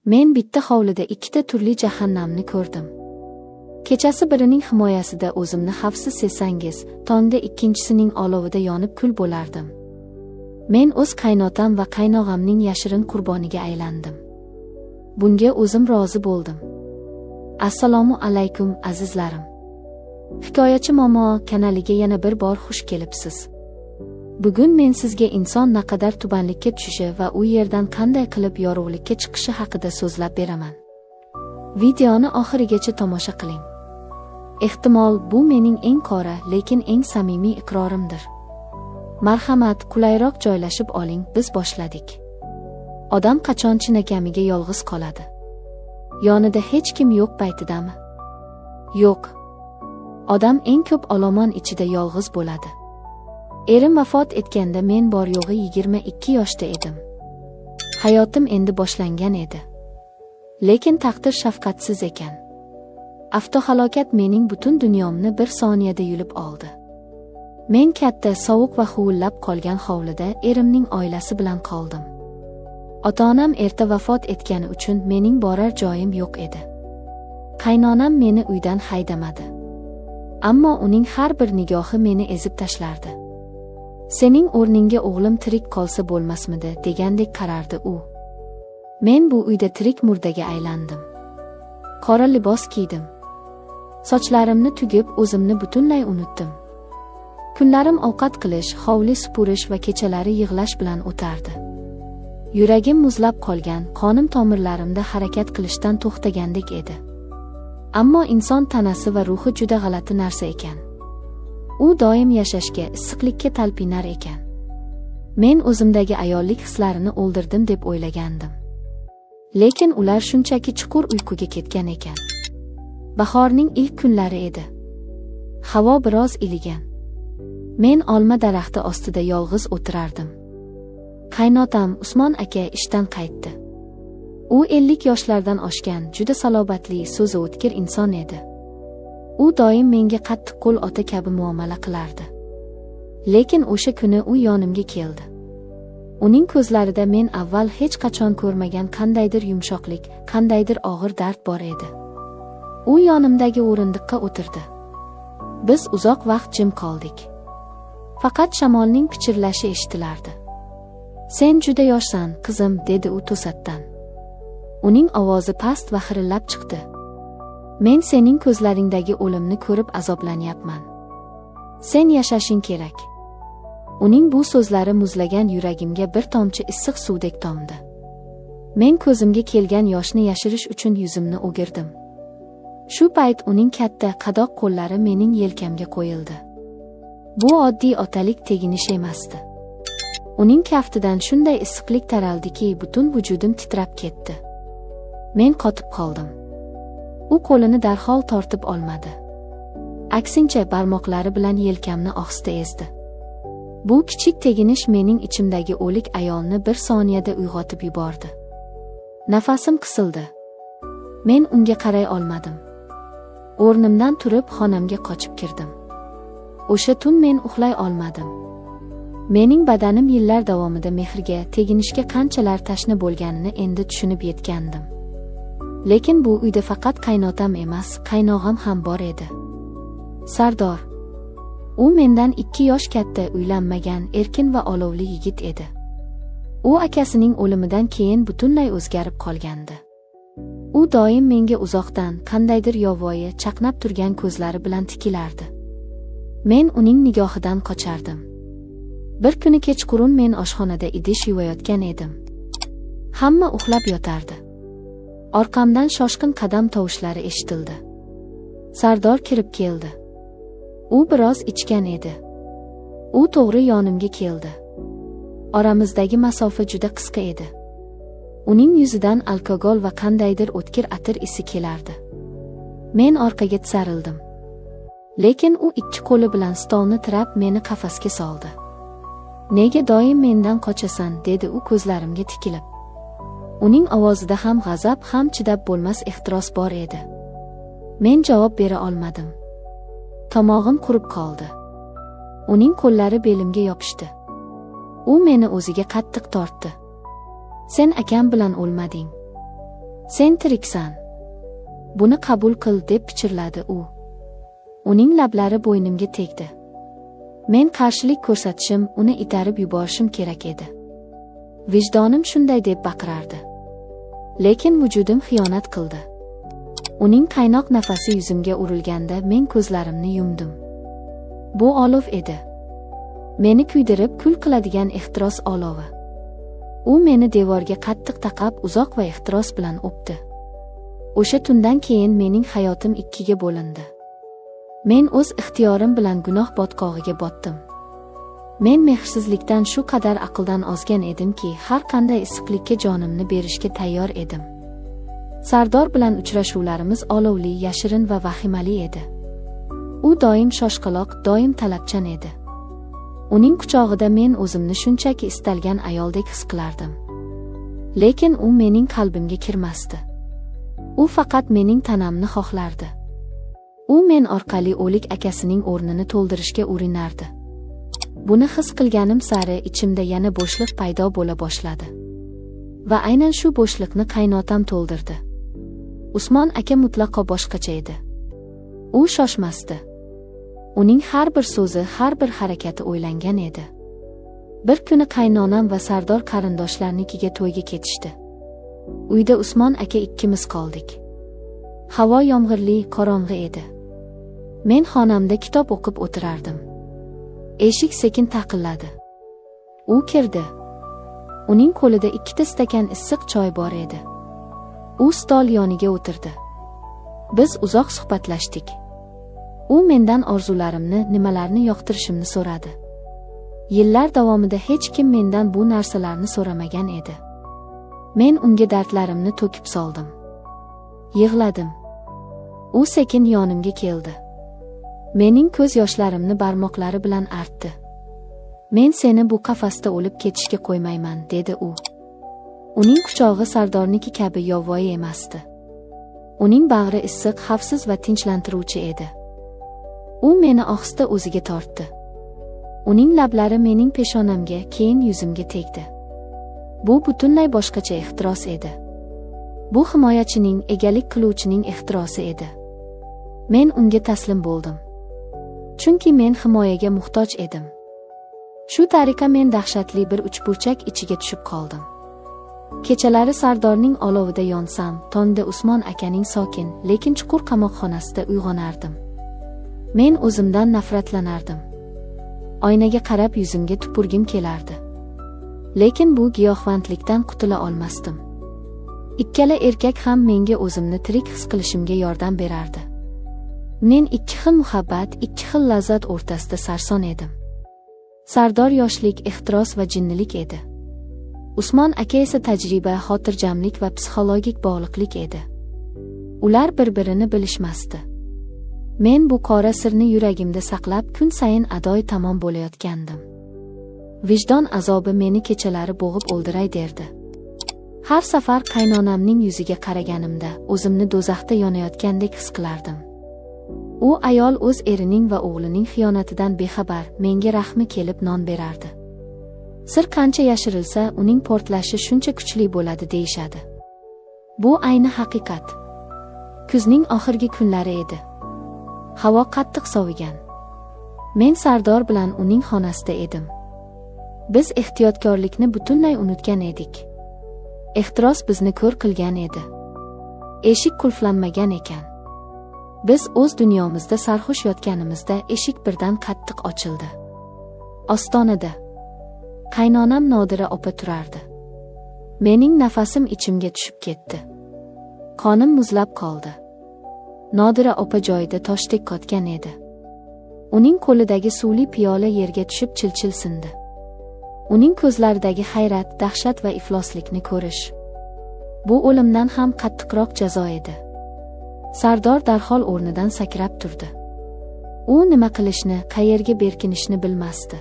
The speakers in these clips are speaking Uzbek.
Men bitta hovlida ikkita turli jahannamni ko'rdim. Kechasi birining himoyasida o'zimni xavfsiz sezsangiz, tongda ikkinchisining olovida yonib kul bo'lardim. Men o'z qaynotam va qaynog'amning yashirin qurboniga aylandim. Bunga o'zim rozi bo'ldim. Assalomu alaykum azizlarim. Hikoyachi Momo kanaliga yana bir bor xush kelibsiz. Bugun men sizga inson naqadar tubanlikka tushishi va u yerdan qanday qilib yorug'likka chiqishi haqida so'zlab beraman. Videoni oxirigacha tomosha qiling. Ehtimol bu mening eng qora, lekin eng samimiy iqrorimdir. Marhamat, qulayroq joylashib oling, biz boshladik. Odam qachon chinakamiga yolg'iz qoladi? Yonida hech kim yo'q paytidami? Yo'q. Odam eng ko'p olomon ichida yolg'iz bo'ladi. Erim vafot etganda men bor yo'g'i 22 yoshda edim. Hayotim endi boshlangan edi. Lekin taqdir shafqatsiz ekan. Avtohalokat mening butun dunyomni bir soniyada yulib oldi. Men katta, sovuq va huvullab qolgan hovlida erimning oilasi bilan qoldim. Ota-onam erta vafot etgani uchun mening borar joyim yo'q edi. Qaynonam meni uydan haydamadi. Ammo uning har bir nigohi meni ezib tashlardi. Sening o'rningga o'g'lim tirik qolsa bo'lmasmidi, degandek qarardi u. Men bu uyda tirik murdaga aylandim. Qora libos kiydim. Sochlarimni tugib, o'zimni butunlay unutdim. Kunlarim ovqat qilish, hovli supurish va kechalari yig'lash bilan o'tardi. Yuragim muzlab qolgan, qonim tomirlarimda harakat qilishdan to'xtagandek edi. Ammo inson tanasi va ruhi juda g'alati narsa ekan. U doim yashashga, issiqlikka talpinar ekan. Men o'zimdagi ayollik hislarini o'ldirdim deb o'ylagandim. Lekin ular shunchaki chuqur uyquga ketgan ekan. Bahorning ilk kunlari edi. Havo biroz iligan. Men olma daraxti ostida yolg'iz o'tirardim. Qaynotam Usmon aka ishdan qaytdi. U 50 yoshlardan oshgan, juda salobatli, so'zi o'tkir inson edi. U doim menga qattiq qo'l ota kabi muomala qilardi. Lekin o'sha kuni u yonimga keldi. Uning ko'zlarida men avval hech qachon ko'rmagan qandaydir yumshoqlik, qandaydir og'ir dard bor edi. U yonimdagi o'rindiqqa o'tirdi. Biz uzoq vaqt jim qoldik. Faqat shamolning pichirlashi eshitilardi. "Sen juda yoshsan, qizim", dedi u to'satdan. Uning ovozi past va xirillab chiqdi. "Men sening ko'zlaringdagi o'limni ko'rib azoblanyapman. Sen yashashing kerak." Uning bu so'zlari muzlagan yuragimga bir tomchi issiq suvdek tomdi. Men ko'zimga kelgan yoshni yashirish uchun yuzimni o'girdim. Shu payt uning katta, qadoq qo'llari mening yelkamga qo'yildi. Bu oddiy otalik teginish emasdi. Uning kaftidan shunday issiqlik taraldiki, butun vujudim titrab ketdi. Men qotib qoldim. U qo'lini darhol tortib olmadi. Aksincha, barmoqlari bilan yelkamni ohista ezdi. Bu kichik teginish mening ichimdagi o'lik ayolni bir soniyada uyg'otib yubordi. Nafasim qisildi. Men unga qaray olmadim. O'rnimdan turib xonamga qochib kirdim. O'sha tun men uxlay olmadim. Mening badanim yillar davomida mehrga, teginishga qanchalar tashna bo'lganini endi tushunib yetgandim. Lekin bu uyda faqat qaynotam emas, qaynog'am ham bor edi. Sardor. U mendan 2 yosh katta, uylanmagan, erkin va olovli yigit edi. U akasining o'limidan keyin butunlay o'zgarib qolgandi. U doim menga uzoqdan, qandaydir yovvoyi, chaqnab turgan ko'zlari bilan tikilardi. Men uning nigohidan qochardim. Bir kuni kechqurun men oshxonada idish yuvayotgan edim. Hamma uxlab yotardi. Orqamdan shoshqin qadam tovushlari eshitildi. Sardor kirib keldi. U biroz ichgan edi. U to'g'ri yonimga keldi. Oramizdagi masofa juda qisqa edi. Uning yuzidan alkogol va qandaydir o'tkir atir isi kelardi. Men orqaga tisarildim. Lekin u ikki qo'li bilan stolni tirab meni qafasga soldi. "Nega doim mendan qochasan?" dedi u ko'zlarimga tikilib. Uning ovozida ham g'azab, ham chidab bo'lmas ehtiros bor edi. Men javob bera olmadim. Tomog'im qurib qoldi. Uning qo'llari belimga yopishdi. U meni o'ziga qattiq tortdi. "Sen akam bilan o'lmading. Sen tiriksan. Buni qabul qil, deb pichirladi u. Uning lablari bo'ynimga tegdi. Men qarshilik ko'rsatishim, uni itarib yuborishim kerak edi. Vijdonim shunday deb baqirardi. Lekin vujudim xiyonat qildi. Uning qaynoq nafasi yuzimga urilganda men ko'zlarimni yumdim. Bu olov edi. Meni kuydirib kul qiladigan ehtiros olovi. U meni devorga qattiq taqab uzoq va ehtiros bilan o'pdi. O'sha tundan keyin mening hayotim ikkiga bo'lindi. Men o'z ixtiyorim bilan gunoh botqog'iga botdim. Men mehrsizlikdan shu qadar aqldan ozgan edimki, har qanday issiqlikka jonimni berishga tayyor edim. Sardor bilan uchrashuvlarimiz olovli, yashirin va vahimali edi. U doim shoshqaloq, doim talabchan edi. Uning quchog'ida men o'zimni shunchaki istalgan ayoldek his qilardim. Lekin u mening qalbimga kirmasdi. U faqat mening tanamni xohlardi. U men orqali o'lik akasining o'rnini to'ldirishga urinardi. Buni his qilganim sari ichimda yana bo'shliq paydo bo'la boshladi. Va aynan shu bo'shliqni qaynotam to'ldirdi. Usmon aka mutlaqo boshqacha edi. U shoshmasdi. Uning har bir so'zi, har bir harakati o'ylangan edi. Bir kuni qaynonam va Sardor qarindoshlarnikiga to'yga ketishdi. Uyda Usmon aka ikkimiz qoldik. Havo yomg'irli, qorong'i edi. Men xonamda kitob o'qib o'tirardim. Eshik sekin taqilladi. U kirdi. Uning qo'lida 2 stakan issiq choy bor edi. U stol yoniga o'tirdi. Biz uzoq suhbatlashdik. U mendan orzularimni, nimalarni yoqtirishimni so'radi. Yillar davomida hech kim mendan bu narsalarni so'ramagan edi. Men unga dardlarimni to'kib soldim. Yig'ladim. U sekin yonimga keldi. Mening ko'z yoshlarimni barmoqlari bilan artdi. Men seni bu qafasda o'lib ketishga qo'ymayman, dedi u. Uning quchog'i Sardorniki kabi yovvoyi emasdi. Uning bag'ri issiq, xavfsiz va tinchlantiruvchi edi. U meni ohista o'ziga tortdi. Uning lablari mening peshonamga, keyin yuzimga tegdi. Bu butunlay boshqacha ehtiros edi. Bu himoyachining, egalik qiluvchining ehtirosi edi. Men unga taslim bo'ldim. Chunki men himoyaga muhtoj edim. Shu tariqa men dahshatli bir uchburchak ichiga tushib qoldim. Kechalari Sardorning olovida yonsam, tongda Usmon akaning sokin, lekin chuqur qamoqxonasida uyg'onardim. Men o'zimdan nafratlanardim. Oynaga qarab yuzimga tupurgim kelardi. Lekin bu giyohvandlikdan qutula olmasdim. Ikkala erkak ham menga o'zimni tirik his qilishimga yordam berardi. Men 2 xil muhabbat, 2 xil lazzat o'rtasida sarson edim. Sardor yoshlik, ehtiros va jinnilik edi. Usmon aka esa tajriba, xotirjamlik va psixologik bog'liqlik edi. Ular bir-birini bilishmasdi. Men bu qora sirni yuragimda saqlab kun sayin adoy tamom bo'layotgandim. Vijdon azobi meni kechalari bo'g'ib o'ldiray derdi. Har safar qaynonamning yuziga qaraganimda o'zimni do'zaxda yonayotgandek his qilardim. U ayol o'z erining va o'g'lining xiyonatidan bexabar, menga rahmi kelib non berardi. Sir qancha yashirilsa, uning portlashi shuncha kuchli bo'ladi deyshadi. Bu ayni haqiqat. Kuzning oxirgi kunlari edi. Havo qattiq sovigan. Men Sardor bilan uning xonasida edim. Biz ehtiyotkorlikni butunlay unutgan edik. Ehtiros bizni ko'r qilgan edi. Eshik qulflanmagan ekan. Biz o'z dunyomizda sarxush yotganimizda eshik birdan qattiq ochildi. Ostonada qaynonam Nodira opa turardi. Mening nafasim ichimga tushib ketdi. Qonim muzlab qoldi. Nodira opa joyida toshdek qotgan edi. Uning qo'lidagi suvli piyola yerga tushib chil-chil sindi. Uning ko'zlaridagi hayrat, dahshat va ifloslikni ko'rish. Bu o'limdan ham qattiqroq jazo edi. Sardor darhol o'rnidan sakrab turdi. U nima qilishni, qayerga berkinishni bilmasdi.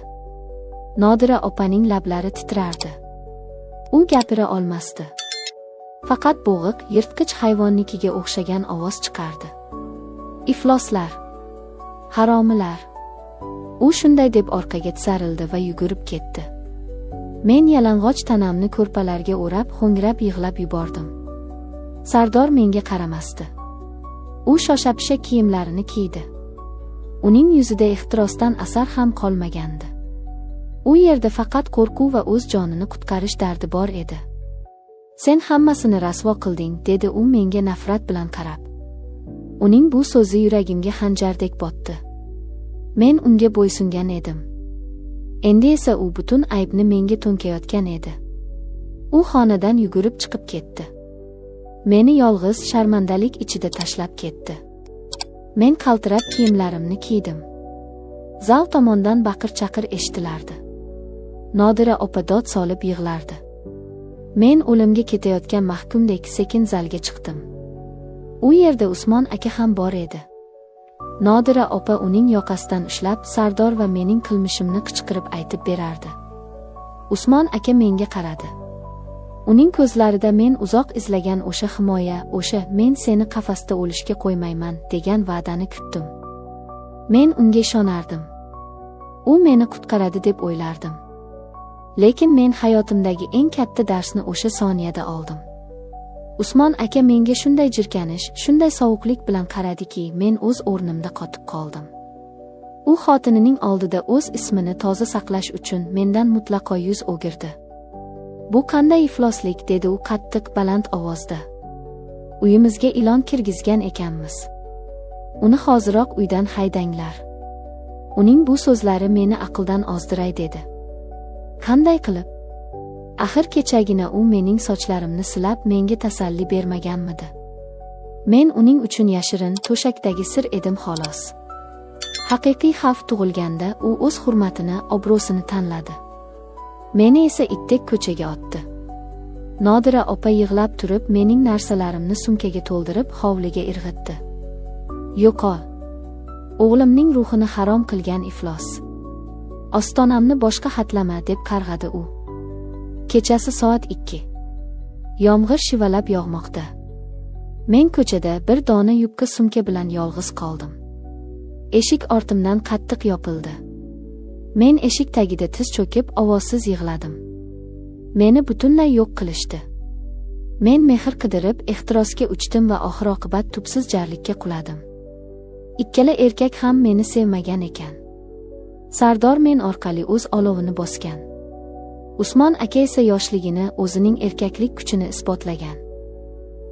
Nodira opaning lablari titrardi. U gapira olmasdi. Faqat bo'g'iq, yirtqich hayvonnikiga o'xshagan ovoz chiqardi. Ifloslar, haromilar. U shunday deb orqaga tisarildi va yugurib ketdi. Men yalang'och tanamni ko'rpalarga o'rab, ho'ngrab yig'lab yubordim. Sardor menga qaramasdi. U shosha-pisha kiyimlarini kiydi. Uning yuzida ehtirosdan asar ham qolmagandi. U yerda faqat qo'rquv va o'z jonini qutqarish dardi bor edi. "Sen hammasini rasvo qilding", dedi u menga nafrat bilan qarab. Uning bu so'zi yuragimga xanjardek botdi. Men unga bo'ysungan edim. Endi esa u butun aybni menga to'nkayotgan edi. U xonadan yugurib chiqib ketdi. Meni yolg'iz sharmandalik ichida tashlab ketdi. Men qaltirab kiyimlarimni kiydim. Zal tomondan baqir-chaqir eshitilardi. Nodira opa dod solib yig'lardi. Men o'limga ketayotgan mahkumdek sekin zalga chiqdim. U yerda Usmon aka ham bor edi. Nodira opa uning yoqasidan ushlab, Sardor va mening qilmishimni qichqirib aytib berardi. Usmon aka menga qaradi. Uning ko'zlarida men uzoq izlagan o'sha himoya, o'sha "men seni qafasda o'lishga qo'ymayman" degan va'dani kutdim. Men unga ishonardim. U meni qutqaradi deb o'ylardim. Lekin men hayotimdagi eng katta darsni o'sha soniyada oldim. Usmon aka menga shunday jirkanish, shunday sovuqlik bilan qaradiki, men o'z o'rnimda qotib qoldim. U xotinining oldida o'z ismini toza saqlash uchun mendan mutlaqo yuz o'girdi. "Bu qanday ifloslik", dedi u qattiq baland ovozda. "Uyimizga ilon kirgizgan ekanmiz. Uni hoziroq uydan haydanglar." Uning bu so'zlari meni aqldan ozdiray dedi. Qanday qilib? Axir kechagina u mening sochlarimni silab menga tasalli bermaganmidi? Men uning uchun yashirin to'shakdagi sir edim xolos. Haqiqiy xavf tug'ilganda u o'z hurmatini, obro'sini tanladi. Meni esa itdek ko'chaga otdi. Nodira opa yig'lab turib mening narsalarimni sumkaga to'ldirib hovliga irg'itdi. "Yo'qol. O'g'limning ruhini harom qilgan iflos. Ostonamni boshqa xatlama", deb qarg'adi u. Kechasi soat 2. Yomg'ir shivalab yog'moqda. Men ko'chada bir dona yubka sumka bilan yolg'iz qoldim. Eshik ortimdan qattiq yopildi. Men eshik tagida tiz cho'kib ovozsiz yig'ladim. Meni butunlay yo'q qilishdi. Men mehr qidirib ehtirosga uchdim va oxir-oqibat tubsiz jarlikka quladim. Ikkala erkak ham meni sevmagan ekan. Sardor men orqali o'z olovini bosgan. Usmon aka esa yoshligini, o'zining erkaklik kuchini isbotlagan.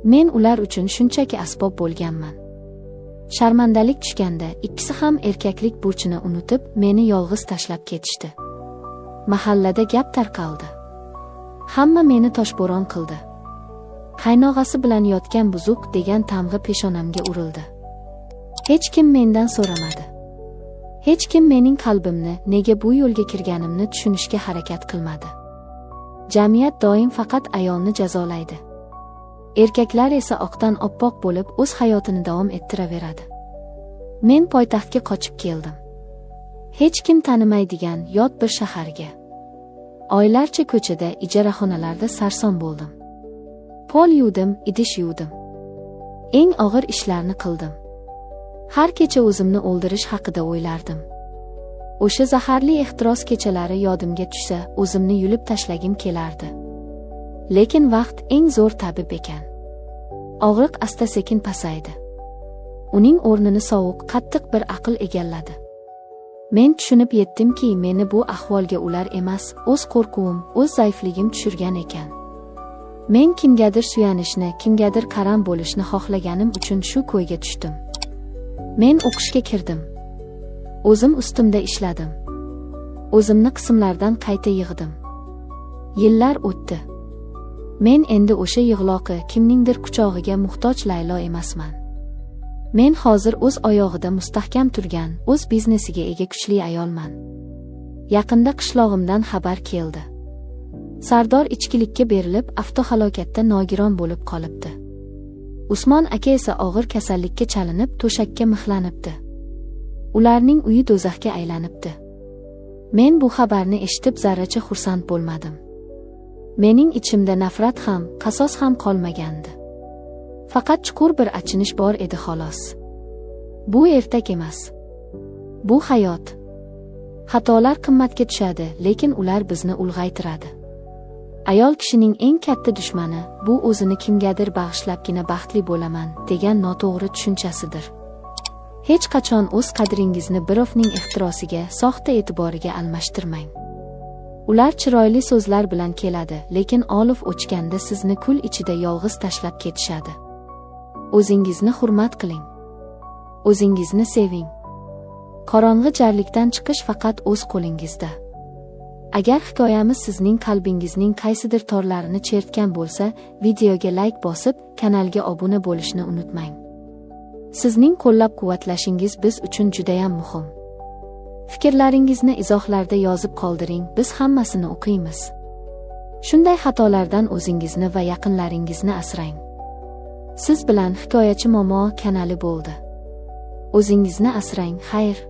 Men ular uchun shunchaki asbob bo'lganman. Sharmandalik tushganda ikkisi ham erkaklik burchini unutib, meni yolg'iz tashlab ketishdi. Mahallada gap tarqaldi. Hamma meni toshbo'ron qildi. Qaynog'asi bilan yotgan buzuq degan tamg'i peshonamga urildi. Hech kim mendan so'ramadi. Hech kim mening qalbimni, nega bu yo'lga kirganimni tushunishga harakat qilmadi. Jamiyat doim faqat ayolni jazolaydi. Erkaklar esa oqdan oppoq bo'lib o'z hayotini davom ettiraveradi. Men poytaxtga qochib keldim. Hech kim tanimaydigan yot bir shaharga. Oylarcha ko'chada, ijaraxonalarda sarson bo'ldim. Pol yuvdim, idish yuvdim. Eng og'ir ishlarni qildim. Har kecha o'zimni o'ldirish haqida o'ylardim. O'sha zaharli ehtiros kechalari yodimga tushsa, o'zimni yulib tashlagim kelardi. Lekin vaqt eng zo'r tabib ekan. Og'riq asta-sekin pasaydi. Uning o'rnini sovuq, qattiq bir aql egalladi. Men tushunib yetdimki, meni bu ahvolga ular emas, o'z qo'rquvim, o'z zaifligim tushirgan ekan. Men kimgadir suyanishni, kimgadir qaram bo'lishni xohlaganim uchun shu ko'yga tushdim. Men o'qishga kirdim. O'zim ustimda ishladim. O'zimni qismlardan qayta yig'dim. Yillar o'tdi. Men endi o'sha yig'loqi, kimningdir quchog'iga muhtoj Laylo emasman. Men hozir o'z oyog'ida mustahkam turgan, o'z biznesiga ega kuchli ayolman. Yaqinda qishlog'imdan xabar keldi. Sardor ichkilikka berilib, avtohalokatda nogiron bo'lib qolibdi. Usmon aka esa og'ir kasallikka chalinib, to'shakka mixlanibdi. Ularning uyi do'zaxga aylanibdi. Men bu xabarni eshitib zarracha xursand bo'lmadim. Mening ichimda nafrat ham, qasos ham qolmagandi. Faqat chuqur bir achinish bor edi xolos. Bu ertak emas. Bu hayot. Xatolar qimmatga tushadi, lekin ular bizni ulg'aytiradi. Ayol kishining eng katta dushmani bu o'zini kimgadir bag'ishlabgina baxtli bo'laman degan noto'g'ri tushunchasidir. Hech qachon o'z qadringizni birovning ehtirosiga, soxta e'tiboriga almashtirmang. Ular chiroyli so'zlar bilan keladi, lekin olov o'chganda sizni kul ichida yolg'iz tashlab ketishadi. O'zingizni hurmat qiling. O'zingizni seving. Qorong'i jarlikdan chiqish faqat o'z qo'lingizda. Agar hikoyamiz sizning qalbingizning qaysidir torlarini chertgan bo'lsa, videoga like bosib, kanalga obuna bo'lishni unutmang. Sizning qo'llab-quvvatlashingiz biz uchun juda ham muhim. Fikrlaringizni izohlarda yozib qoldiring, biz hammasini o'qiymiz. Shunday xatolardan o'zingizni va yaqinlaringizni asrang. Siz bilan Hikoyachi Momo kanali bo'ldi. O'zingizni asrang, xayr.